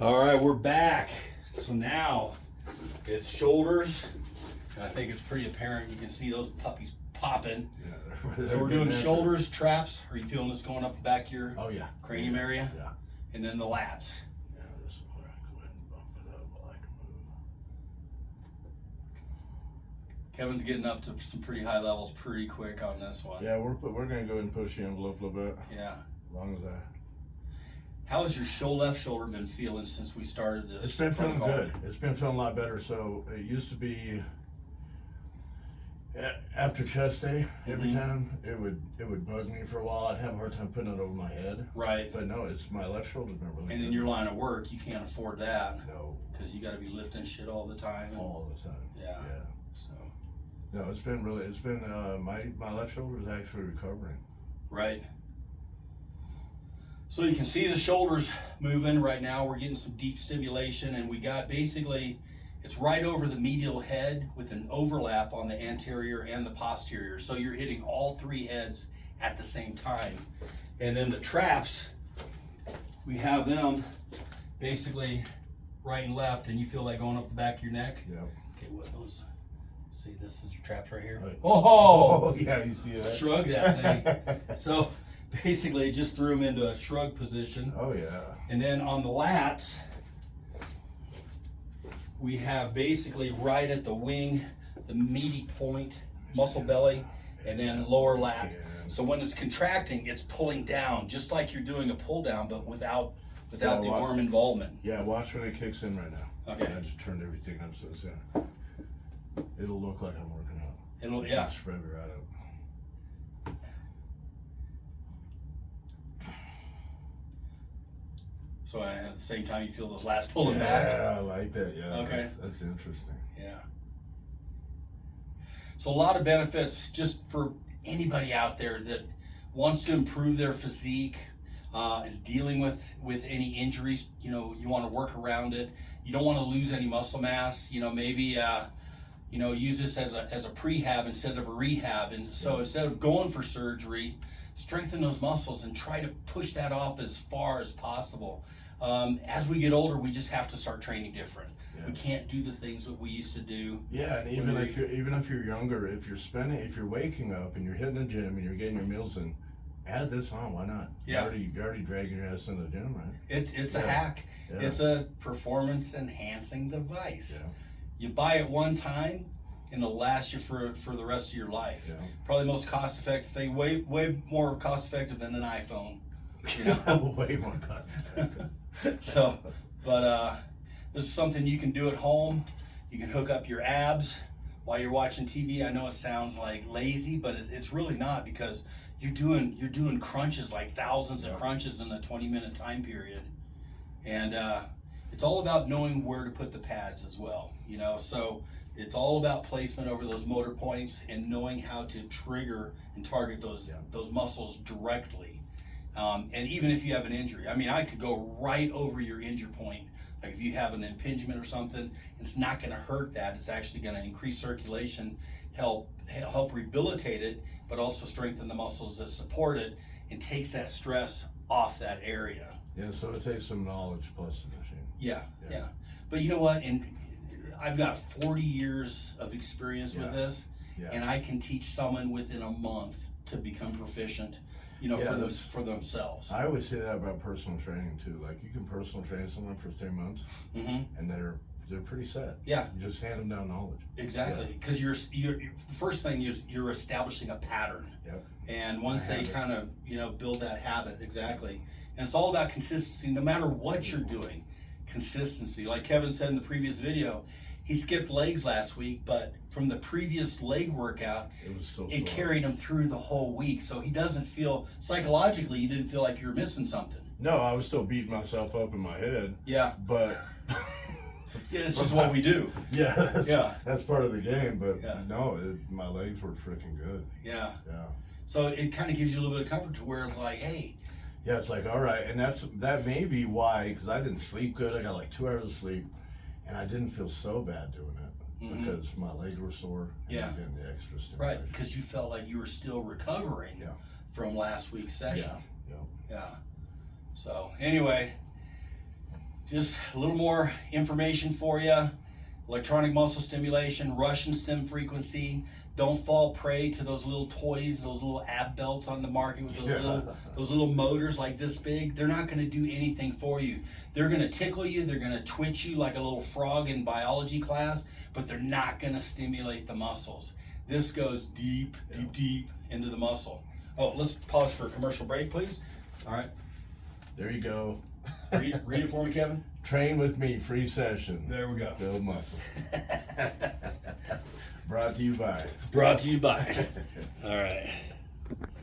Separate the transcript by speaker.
Speaker 1: All right, we're back. So now it's shoulders, and I think it's pretty apparent. You can see those puppies popping.
Speaker 2: Yeah,
Speaker 1: so we're doing shoulders, traps. Are you feeling this going up the back of your cranium area?
Speaker 2: Yeah.
Speaker 1: And then the lats.
Speaker 2: Yeah, this is where I go ahead and bump it up while I can move.
Speaker 1: Kevin's getting up to some pretty high levels pretty quick on this one.
Speaker 2: Yeah, we're gonna go ahead and push the envelope a little bit.
Speaker 1: Yeah.
Speaker 2: As long as that.
Speaker 1: How has your left shoulder been feeling since we started this?
Speaker 2: It's been feeling good. It's been feeling a lot better. So it used to be after chest day, every time it would bug me for a while. I'd have a hard time putting it over my head.
Speaker 1: Right.
Speaker 2: But no, it's my left shoulder's been really good.
Speaker 1: And in your line of work, you can't afford that.
Speaker 2: No.
Speaker 1: Because you got to be lifting shit all the time.
Speaker 2: All the time.
Speaker 1: Yeah.
Speaker 2: Yeah.
Speaker 1: So.
Speaker 2: No, it's been my left shoulder is actually recovering.
Speaker 1: Right. So you can see the shoulders moving right now. We're getting some deep stimulation, and we got basically, it's right over the medial head with an overlap on the anterior and the posterior. So you're hitting all three heads at the same time. And then the traps, we have them basically right and left, and you feel that going up the back of your neck?
Speaker 2: Yep.
Speaker 1: Okay, what those? See, this is your traps right here.
Speaker 2: Right.
Speaker 1: Oh,
Speaker 2: yeah, you see that?
Speaker 1: Shrug that thing. So basically it just threw him into a shrug position.
Speaker 2: Oh yeah.
Speaker 1: And then on the lats, we have basically right at the wing, the meaty point, muscle belly, and then lower lat. So when it's contracting, it's pulling down, just like you're doing a pull down, but without the arm involvement.
Speaker 2: Yeah, watch when it kicks in right now.
Speaker 1: Okay.
Speaker 2: I just turned everything up so it's it'll look like I'm working out.
Speaker 1: It'll,
Speaker 2: yeah. Spread it right up.
Speaker 1: So at the same time, you feel those lats pulling
Speaker 2: back.
Speaker 1: back.
Speaker 2: Yeah, I like that. Yeah.
Speaker 1: Okay.
Speaker 2: That's interesting.
Speaker 1: Yeah. So a lot of benefits just for anybody out there that wants to improve their physique, is dealing with any injuries. You know, you want to work around it. You don't want to lose any muscle mass. You know, maybe use this as a prehab instead of a rehab. And so instead of going for surgery, strengthen those muscles and try to push that off as far as possible. As we get older, we just have to start training different. Yeah. We can't do the things that we used to do.
Speaker 2: Yeah, and even if you're younger, if you're waking up and you're hitting the gym and you're getting your meals in, add this on. Why not?
Speaker 1: Yeah.
Speaker 2: You're already dragging your ass into the gym, right?
Speaker 1: It's a hack. Yeah. It's a performance enhancing device.
Speaker 2: Yeah.
Speaker 1: You buy it one time, and it'll last you for the rest of your life. Yeah. Probably the most cost effective thing, way more cost effective than an iPhone. You know?
Speaker 2: Way more cost effective.
Speaker 1: So, but this is something you can do at home. You can hook up your abs while you're watching TV. I know it sounds like lazy, but it's really not, because you're doing crunches, like thousands of crunches in a 20-minute time period. And it's all about knowing where to put the pads as well, you know. So it's all about placement over those motor points and knowing how to trigger and target those muscles directly. And even if you have an injury, I mean, I could go right over your injury point. Like if you have an impingement or something, it's not going to hurt that. It's actually going to increase circulation, help rehabilitate it, but also strengthen the muscles that support it and takes that stress off that area.
Speaker 2: Yeah, so it takes some knowledge plus the machine.
Speaker 1: Yeah. But you know what? And I've got 40 years of experience with this, and I can teach someone within a month to become proficient, you know, for themselves.
Speaker 2: I always say that about personal training too. Like, you can personal train someone for 3 months, and they're pretty set.
Speaker 1: Yeah.
Speaker 2: You just hand them down knowledge.
Speaker 1: Exactly, because you're the first thing is you're establishing a pattern.
Speaker 2: Yep.
Speaker 1: And once they kind of build that habit, exactly. And it's all about consistency, no matter what you're doing. Consistency, like Kevin said in the previous video, he skipped legs last week, but from the previous leg workout, it carried him through the whole week. So he doesn't feel, psychologically, you didn't feel like you were missing something.
Speaker 2: No, I was still beating myself up in my head.
Speaker 1: Yeah.
Speaker 2: But
Speaker 1: yeah, it's just what we do.
Speaker 2: Yeah, that's part of the game. But no, my legs were freaking good.
Speaker 1: Yeah.
Speaker 2: Yeah.
Speaker 1: So it kind of gives you a little bit of comfort to where it's like, hey.
Speaker 2: Yeah, it's like, all right, and that may be why, because I didn't sleep good. I got like 2 hours of sleep, and I didn't feel so bad doing it because my legs were sore. And
Speaker 1: yeah.
Speaker 2: Getting the extra stimulation.
Speaker 1: Right, because you felt like you were still recovering from last week's session.
Speaker 2: Yeah.
Speaker 1: So anyway, just a little more information for you. Electronic muscle stimulation, Russian stim frequency. Don't fall prey to those little toys, those little ab belts on the market with those little motors like this big. They're not going to do anything for you. They're going to tickle you. They're going to twitch you like a little frog in biology class, but they're not going to stimulate the muscles. This goes deep into the muscle. Oh, let's pause for a commercial break, please. All right.
Speaker 2: There you go.
Speaker 1: Read it for me, Kevin.
Speaker 2: Train with me, free session.
Speaker 1: There we go.
Speaker 2: Build muscle. Brought to you by.
Speaker 1: Brought to you by. All right.